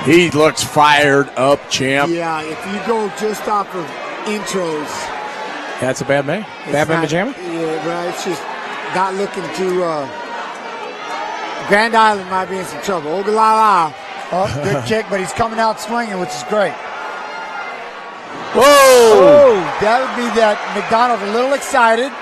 He looks fired up, champ. Yeah, if you go just off of intros. That's a bad man. Bad man pajama? Yeah, right. It's just not looking too. Grand Island might be in some trouble. Ogallala. Oh, good kick, but he's coming out swinging, which is great. Whoa! Oh, that would be that MacDonald a little excited.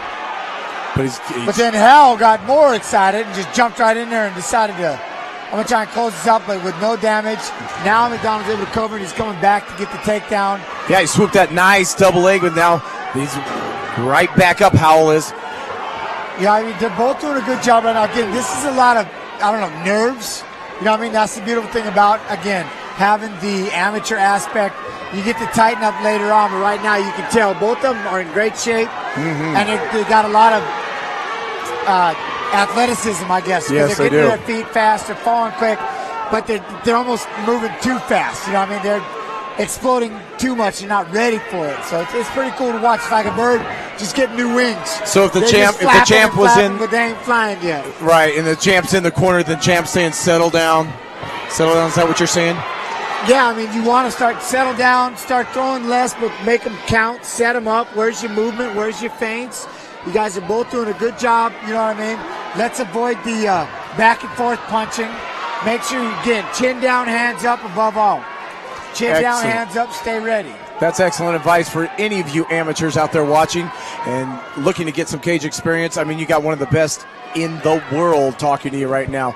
But then Howell got more excited and just jumped right in there and decided to, I'm going to try and close this up, but with no damage. Now MacDonald's able to cover, and he's coming back to get the takedown. Yeah, he swooped that nice double leg, but now he's right back up, Howell is. Yeah, I mean, they're both doing a good job right now. Again, this is a lot of, I don't know, nerves. You know what I mean? That's the beautiful thing about, again, having the amateur aspect. You get to tighten up later on, but right now you can tell both of them are in great shape. Mm-hmm. And they got a lot of athleticism, I guess. Yes, they're getting their feet fast, they're falling quick, but they're almost moving too fast. You know what I mean? They're exploding too much. You're not ready for it. So it's pretty cool to watch. It's like a bird just getting new wings. So if the champ was in, but they ain't flying yet. Right, and the champ's in the corner, the champ's saying, "Settle down, settle down." Is that what you're saying? Yeah, I mean, you want to settle down, start throwing less, but make them count, set them up. Where's your movement? Where's your feints? You guys are both doing a good job. You know what I mean? Let's avoid the back and forth punching. Make sure you get chin down, hands up above all. Chin down, hands up, stay ready. That's excellent advice for any of you amateurs out there watching and looking to get some cage experience. I mean, you got one of the best in the world talking to you right now.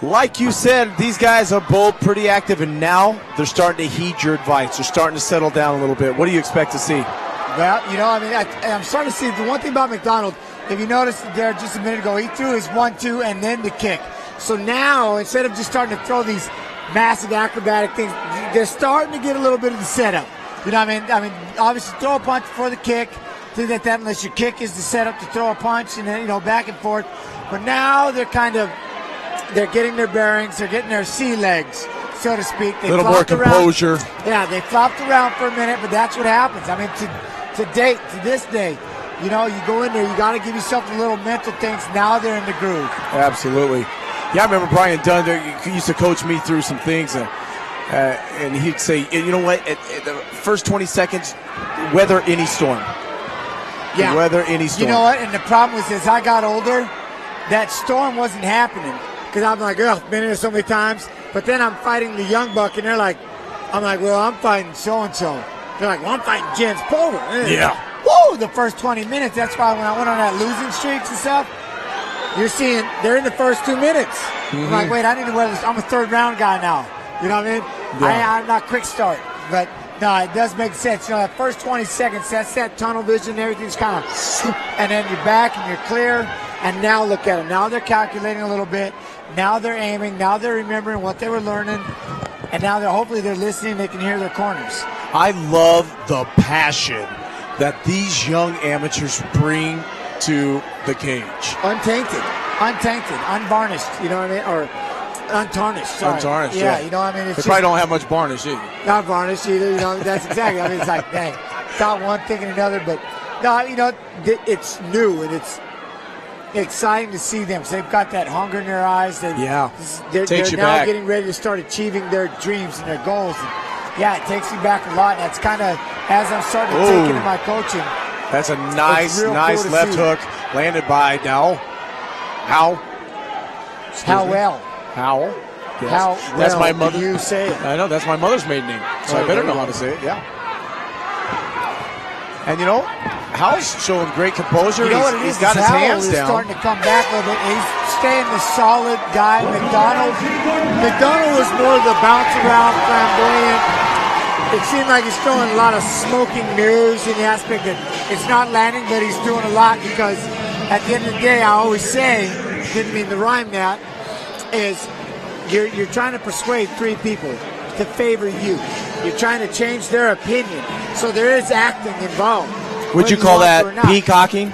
Like you said, these guys are both pretty active, and now they're starting to heed your advice. They're starting to settle down a little bit. What do you expect to see? Well, you know, I mean, I'm starting to see the one thing about MacDonald, if you noticed there just a minute ago, he threw his 1-2 and then the kick. So now, instead of just starting to throw these massive acrobatic things, they're starting to get a little bit of the setup. You know what I mean? Obviously, throw a punch before the kick. Things like that, unless your kick is the setup to throw a punch and then, you know, back and forth. But now they're getting their bearings. They're getting their sea legs, so to speak. A little more composure. Yeah, they flopped around for a minute, but that's what happens. I mean, to this day, you know, you go in there, you got to give yourself the little mental things. Now they're in the groove. Absolutely. Yeah, I remember Brian Dunn, he used to coach me through some things, and he'd say, you know what, at the first 20 seconds, weather any storm. Yeah. Weather any storm. You know what, and the problem was as I got older, that storm wasn't happening. Because I'm like, oh, been in there so many times. But then I'm fighting the young buck, and I'm like, well, I'm fighting so-and-so. They're like, well, I'm fighting Jens Pulver. Yeah. Whoa, the first 20 minutes. That's why when I went on that losing streaks and stuff, you're seeing they're in the first 2 minutes. Mm-hmm. I'm like, wait, I need to wear this. I'm a third-round guy now. You know what I mean? Yeah. I'm not quick start. But, no, it does make sense. You know, that first 20 seconds, that's that tunnel vision. Everything's kind of, and then you're back and you're clear. And now look at them. Now they're calculating a little bit. Now they're aiming. Now they're remembering what they were learning. And now hopefully they're listening. They can hear their corners. I love the passion that these young amateurs bring to the cage. Untainted, unvarnished, you know what I mean? Or untarnished, sorry. Untarnished, yeah. You know what I mean? They probably don't have much varnish either. Not varnished either, you know, that's exactly. I mean, it's like, dang, thought one, thinking another. But, no, you know, it's new and it's exciting to see them. So they've got that hunger in their eyes. They're now getting ready to start achieving their dreams and their goals. And yeah, it takes me back a lot. And that's kind of as I'm starting to take into my coaching. That's a nice cool left hook landed by Howell. Howell. Yes. How that's well my mother. You say it. I know that's my mother's maiden name, so I better know how to say it. Yeah. And you know, Howell's showing great composure. You know what it is? He's got his hands down. He's starting to come back a little bit. He's staying the solid guy. MacDonald was more of the bounce around, flamboyant. It seemed like he's throwing a lot of smoking mirrors in the aspect that it's not landing, but he's doing a lot because at the end of the day, I always say, didn't mean to rhyme that, is you're trying to persuade three people to favor you. You're trying to change their opinion. So there is acting involved. Would you call that peacocking?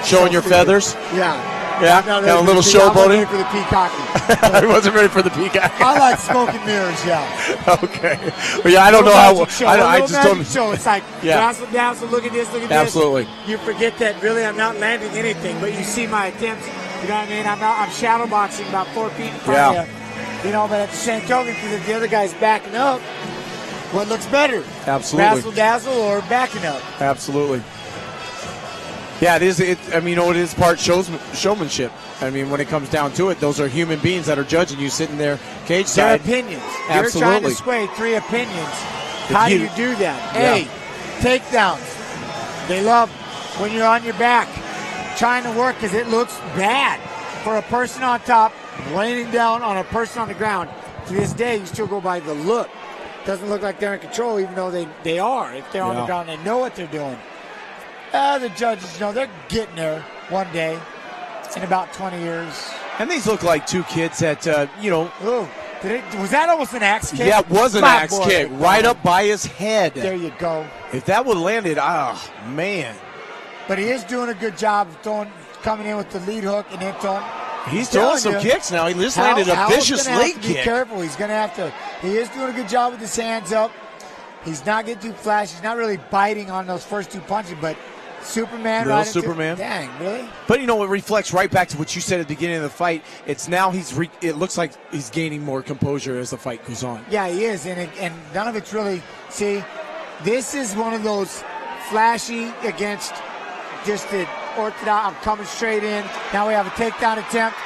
Showing your feathers? Yeah. Yeah, got a little showboating. For the peacocking. I wasn't ready for the peacocking. I like smoking mirrors, yeah. Okay. But yeah, I don't know how. I just don't. Show. It's like, down, so look at this, look at Absolutely. this. You forget that really I'm not landing anything, but you see my attempts. You know what I mean? I'm shadow boxing about 4 feet in front of you. You know, but at the same token, because if the other guy's backing up, what looks better? Absolutely. Razzle dazzle or backing up? Absolutely. Yeah, it is. It is part showmanship. I mean, when it comes down to it, those are human beings that are judging you sitting there cage side. Their opinions. Absolutely. You're trying to sway 3 opinions. How do you do that? A, takedowns. They love when you're on your back trying to work because it looks bad for a person on top laying down on a person on the ground. To this day, you still go by the look. Doesn't look like they're in control, even though they are. If they're on the ground, they know what they're doing. The judges, they're getting there one day in about 20 years. And these look like 2 kids that, Ooh, was that almost an axe kick? Yeah, it was an axe kick right up by his head. There you go. If that would have landed, man. But he is doing a good job of coming in with the lead hook and then throwing. He's throwing some kicks now. He just landed a vicious leg kick. Be careful. He's going to have to. He is doing a good job with his hands up. He's not getting too flashy. He's not really biting on those first 2 punches, but Superman Little right Superman. Dang, really? But it reflects right back to what you said at the beginning of the fight. It's now it looks like he's gaining more composure as the fight goes on. Yeah, he is, and none of it's really. See, this is one of those flashy against just the orthodox. I'm coming straight in. Now we have a takedown attempt.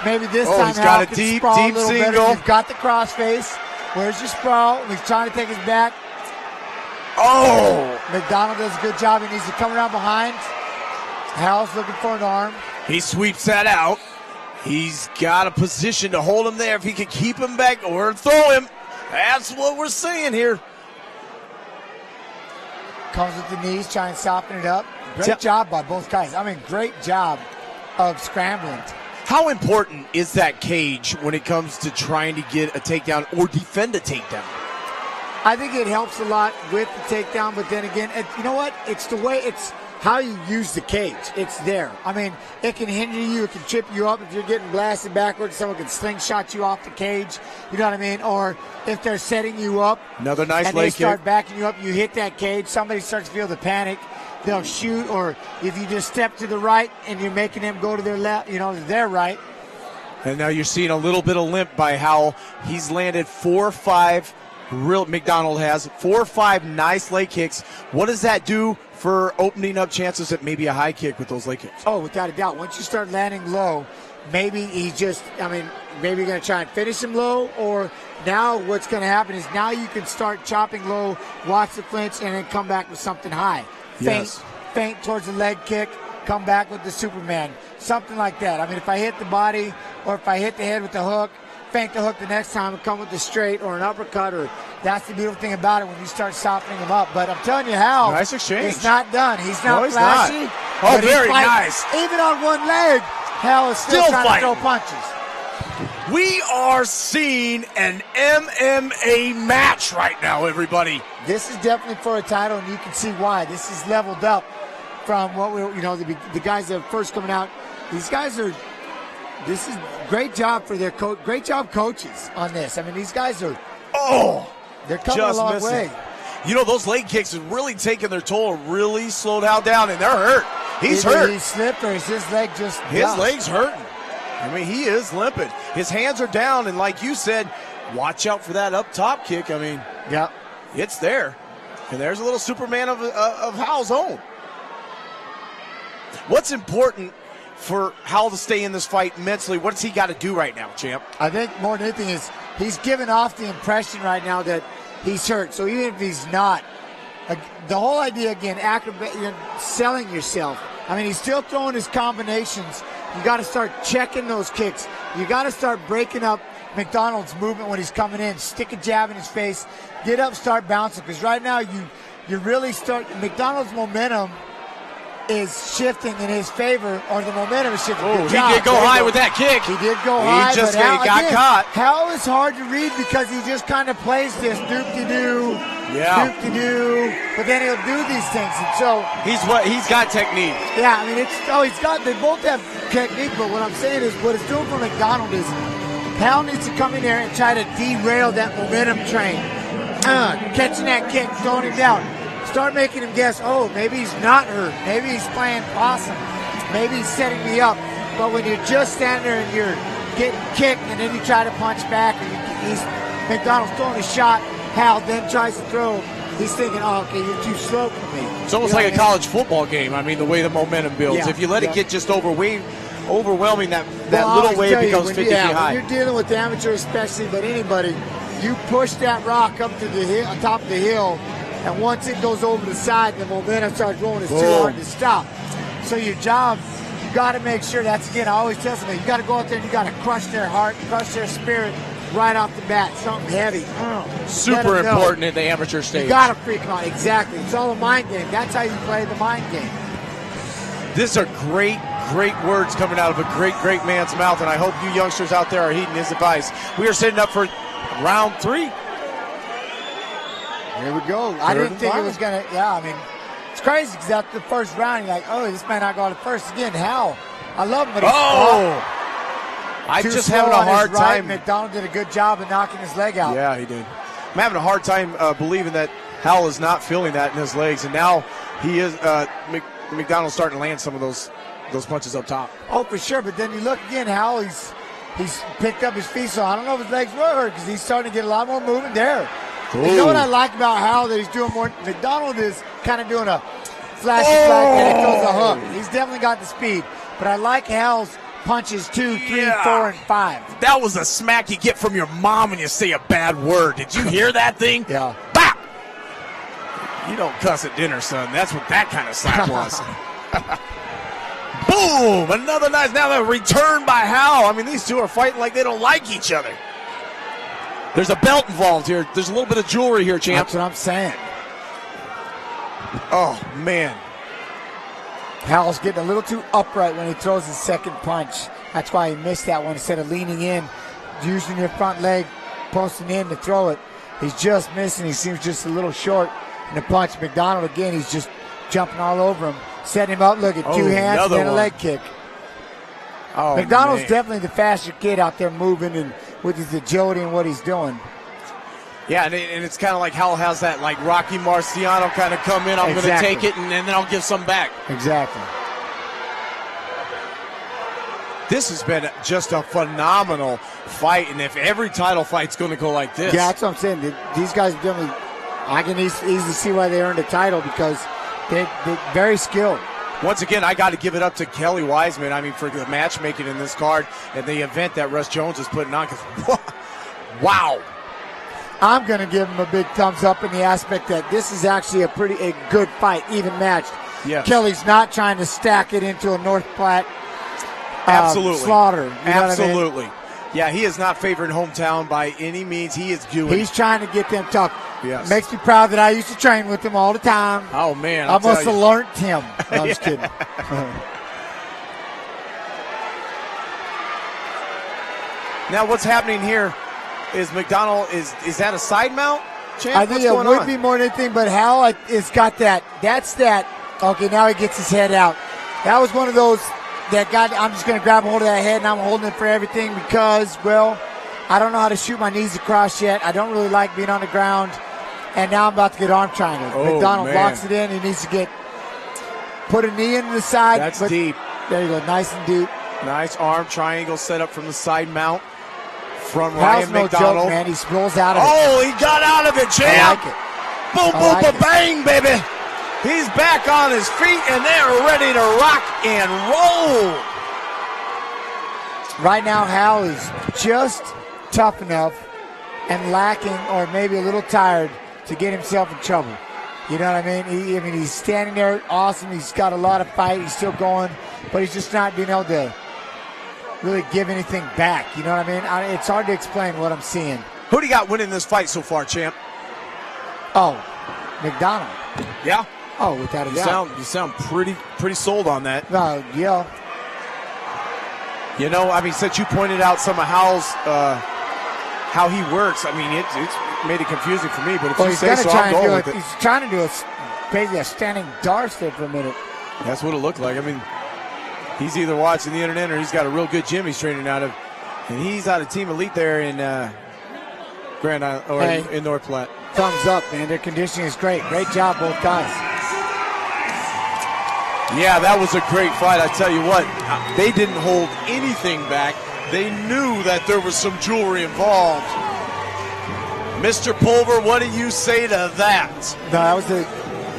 Maybe this time he's got a deep single. He's got the cross face. Where's your sprawl? He's trying to take his back. Oh! MacDonald does a good job. He needs to come around behind. Howell's looking for an arm. He sweeps that out. He's got a position to hold him there if he can keep him back or throw him. That's what we're seeing here. Comes with the knees, trying to soften it up. Great job by both guys. I mean, great job of scrambling. How important is that cage when it comes to trying to get a takedown or defend a takedown? I think it helps a lot with the takedown, but then again, you know what? It's how you use the cage. It's there. I mean, it can hinder you. It can trip you up if you're getting blasted backwards. Someone can slingshot you off the cage. You know what I mean? Or if they're setting you up. Another nice and leg they start kick. backing you up, you hit that cage. Somebody starts to feel the panic. They'll shoot. Or if you just step to the right and you're making them go to their left, their right. And now you're seeing a little bit of limp by Howell. He's landed 4 or 5. MacDonald has 4 or 5 nice leg kicks. What does that do for opening up chances at maybe a high kick with those leg kicks? Oh, without a doubt. Once you start landing low, maybe maybe you're going to try and finish him low, or now what's going to happen is now you can start chopping low, watch the flinch, and then come back with something high. Feint towards the leg kick, come back with the Superman. Something like that. I mean, if I hit the body or if I hit the head with the hook, feint the hook the next time and come with the straight or an uppercut, or that's the beautiful thing about it when you start softening them up. But I'm telling you, Hal, nice exchange. It's not done. He's not flashy. Not. Oh, very nice. Even on one leg, Hal is still trying to throw punches. We are seeing an MMA match right now, everybody. This is definitely for a title, and you can see why. This is leveled up from what the guys that are first coming out. These guys are. This is great job for their coach. Great job, coaches, on this. I mean, these guys are. They're coming a long way. Those leg kicks have really taken their toll, really slowed Hal down, and they're hurt. He's hurt. He slipped, or is his leg just. His leg's hurting. I mean, he is limping. His hands are down, and like you said, watch out for that up top kick. I mean, it's there. And there's a little Superman of Howell's own. What's important for Howell to stay in this fight mentally? What's he got to do right now, champ? I think more than anything is he's giving off the impression right now that he's hurt. So even if he's not, the whole idea, again, you're selling yourself. I mean, he's still throwing his combinations. You got to start checking those kicks. You got to start breaking up MacDonald's movement when he's coming in. Stick a jab in his face. Get up, start bouncing. Because right now you really start. MacDonald's momentum is shifting in his favor, or the momentum is shifting. He did go high with that kick. He did go high. He just got caught. Howell is hard to read because he just kind of plays this doop-de-doo, doop-de-doo, but then he'll do these things. And so he's got technique. Yeah, I mean, they both have technique, but what I'm saying is what it's doing for MacDonald is Howell needs to come in there and try to derail that momentum train. Catching that kick, throwing him down. Start making him guess, maybe he's not hurt. Maybe he's playing possum. Maybe he's setting me up. But when you're just standing there and you're getting kicked, and then you try to punch back, and MacDonald's throwing a shot. Hal then tries to throw. He's thinking, oh, okay, you're too slow for me. It's almost like a college football game. I mean, the way the momentum builds. Yeah, if you let it get just overwhelming, that Well, little wave becomes 50 feet when high. you're dealing with the amateur especially, but anybody, you push that rock up to the hill, on top of the hill, and once it goes over the side, the momentum starts rolling. It's too hard to stop. So your job, you got to make sure, that's, again, I always tell somebody, you got to go out there and you got to crush their heart, crush their spirit right off the bat, something heavy. Super important at the amateur stage. You got to freak them out, exactly. It's all a mind game. That's how you play the mind game. These are great words coming out of a great man's mouth, and I hope you youngsters out there are heeding his advice. We are setting up for round 3. Here we go. I didn't think it was going to, I mean, it's crazy because after the first round, you're like, oh, this may not go to first again. Hal, I love him, but he's I'm just having a hard time. MacDonald did a good job of knocking his leg out. Yeah, he did. I'm having a hard time believing that Howell is not feeling that in his legs, and now he is. MacDonald's starting to land some of those punches up top. Oh, for sure. But then you look again, Howell. He's picked up his feet, so I don't know if his legs were hurt because he's starting to get a lot more movement there. Ooh. You know what I like about Howell, that he's doing more. MacDonald is kind of doing a flashy flag and he throws a hook. He's definitely got the speed, but I like Howell's punches 2, 3, 4, and 5. That was a smack you get from your mom when you say a bad word. Did you hear that thing? Yeah. Bop! You don't cuss at dinner, son. That's what that kind of slap was. Boom! Another nice. Now the return by Howell. I mean, these two are fighting like they don't like each other. There's a belt involved here. There's a little bit of jewelry here, champ. That's what I'm saying. Oh, man. Howell's getting a little too upright when he throws his second punch. That's why he missed that one. Instead of leaning in, using your front leg, posting in to throw it, he's just missing. He seems just a little short in the punch. MacDonald, again, he's just jumping all over him. Setting him up, look at 2 hands and then a leg kick. Oh, MacDonald's definitely the faster kid out there moving and with his agility and what he's doing. Yeah, and it's kind of like Howell has that like Rocky Marciano kind of come in. I'm going to take it and then I'll give some back. Exactly. This has been just a phenomenal fight, and if every title fight's going to go like this. Yeah, that's what I'm saying. These guys definitely, I can easily see why they earned a title because they're very skilled. Once again, I got to give it up to Kelly Wiseman, I mean, for the matchmaking in this card and the event that Russ Jones is putting on. Because, wow. I'm going to give him a big thumbs up in the aspect that this is actually a good fight, even matched. Yes. Kelly's not trying to stack it into a North Platte slaughter. You know Absolutely. what I mean? Yeah, he is not favoring hometown by any means. He's trying to get them tough. Yes. Makes me proud that I used to train with him all the time. Oh, man. I must have learned him. No, I'm just kidding. Now, what's happening here is MacDonald, is that a side mount, champ? I think it would be more than anything, but Hal has got that. That's that. Okay, now he gets his head out. That was one of those that got, I'm just going to grab a hold of that head, and I'm holding it for everything because, well, I don't know how to shoot my knees across yet. I don't really like being on the ground, and now I'm about to get arm triangle. Oh, MacDonald blocks it in. He needs to put a knee into the side. That's deep. There you go, nice and deep. Nice arm triangle set up from the side mount from Hal's Ryan no MacDonald. joke, man. He rolls out of it. Oh, he got out of it, champ. I like it. Boom, boom, boom, bang, baby. He's back on his feet, and they're ready to rock and roll. Right now, Hal is just tough enough and lacking or maybe a little tired to get himself in trouble. You know what I mean? He's standing there awesome. He's got a lot of fight. He's still going, but he's just not being able to really give anything back. You know what I mean? It's hard to explain what I'm seeing. Who do you got winning this fight so far, champ? Oh, MacDonald. Yeah? Oh, without a doubt. You sound pretty sold on that. Yeah. You know, I mean, since you pointed out some of Howell's, how he works, I mean, it's made it confusing for me, but if you say so, I'll go with it. He's trying to do basically a standing dart there for a minute. That's what it looked like. I mean, he's either watching the internet or he's got a real good gym he's training out of. And he's out of Team Elite there in Grand Island, or in North Platte. Thumbs up, man. Their conditioning is great. Great job, both guys. Yeah, that was a great fight. I tell you what, they didn't hold anything back. They knew that there was some jewelry involved. Mr. Pulver, what do you say to that? No, that was a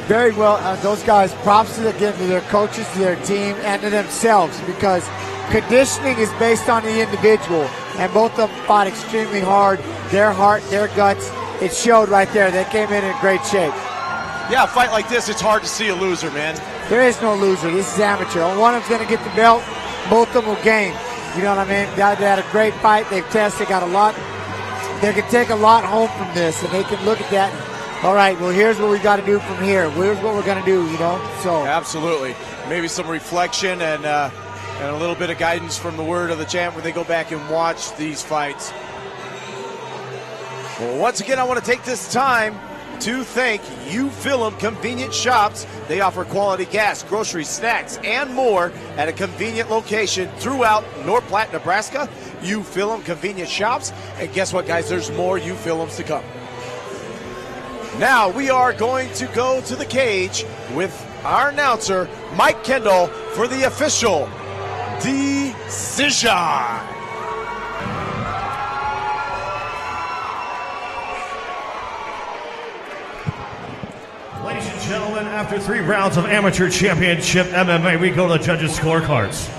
very well. Those guys, props to their coaches, to their team, and to themselves, because conditioning is based on the individual, and both of them fought extremely hard. Their heart, their guts, it showed right there. They came in great shape. Yeah, a fight like this, it's hard to see a loser, man. There is no loser. This is amateur. One of them's going to get the belt. Both of them will gain. You know what I mean? They had a great fight. They've tested, got a lot. They can take a lot home from this, and they can look at that. All right, well, here's what we got to do from here. Here's what we're going to do, you know? So absolutely. Maybe some reflection and a little bit of guidance from the word of the champ when they go back and watch these fights. Well, once again, I want to take this time to thank U-Film Convenient Shops. They offer quality gas, groceries, snacks, and more at a convenient location throughout North Platte, Nebraska. U-Film Convenient Shops. And guess what, guys? There's more U-Films to come. Now we are going to go to the cage with our announcer, Mike Kendall, for the official decision. Ladies and gentlemen, after 3 rounds of Amateur Championship MMA, we go to the judges' scorecards.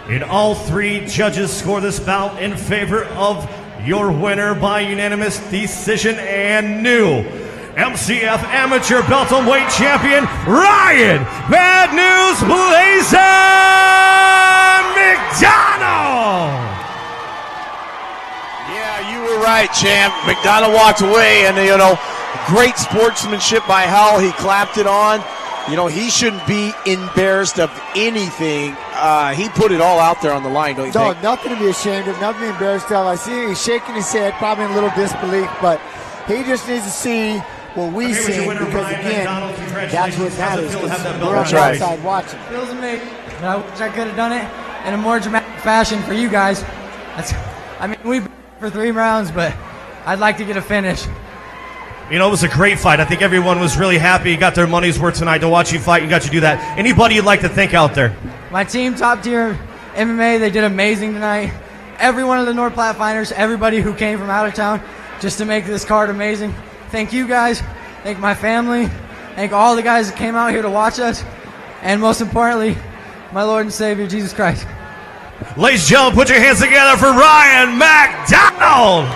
And all 3 judges score this bout in favor of your winner by unanimous decision and new MCF Amateur Welterweight Champion, Ryan "Bad News" MacDonald! Yeah, you were right, champ. MacDonald walked away, and, you know, great sportsmanship by Howell. He clapped it on. You know, he shouldn't be embarrassed of anything. He put it all out there on the line, don't you think? No, nothing to be ashamed of, nothing to be embarrassed of. I see him, he's shaking his head, probably in a little disbelief, but he just needs to see what we see, because again, that's what matters. We're on the outside watching. Feels to me, but I wish I could have done it in a more dramatic fashion for you guys. I mean, we've been for 3 rounds, but I'd like to get a finish. You know, it was a great fight. I think everyone was really happy, got their money's worth tonight to watch you fight. You got to do that. Anybody you'd like to thank out there? My team, Top Tier MMA, they did amazing tonight. Every one of the North Platte fighters, everybody who came from out of town just to make this card amazing. Thank you guys. Thank my family. Thank all the guys that came out here to watch us. And most importantly, my Lord and Savior, Jesus Christ. Ladies and gentlemen, put your hands together for Ryan MacDonald!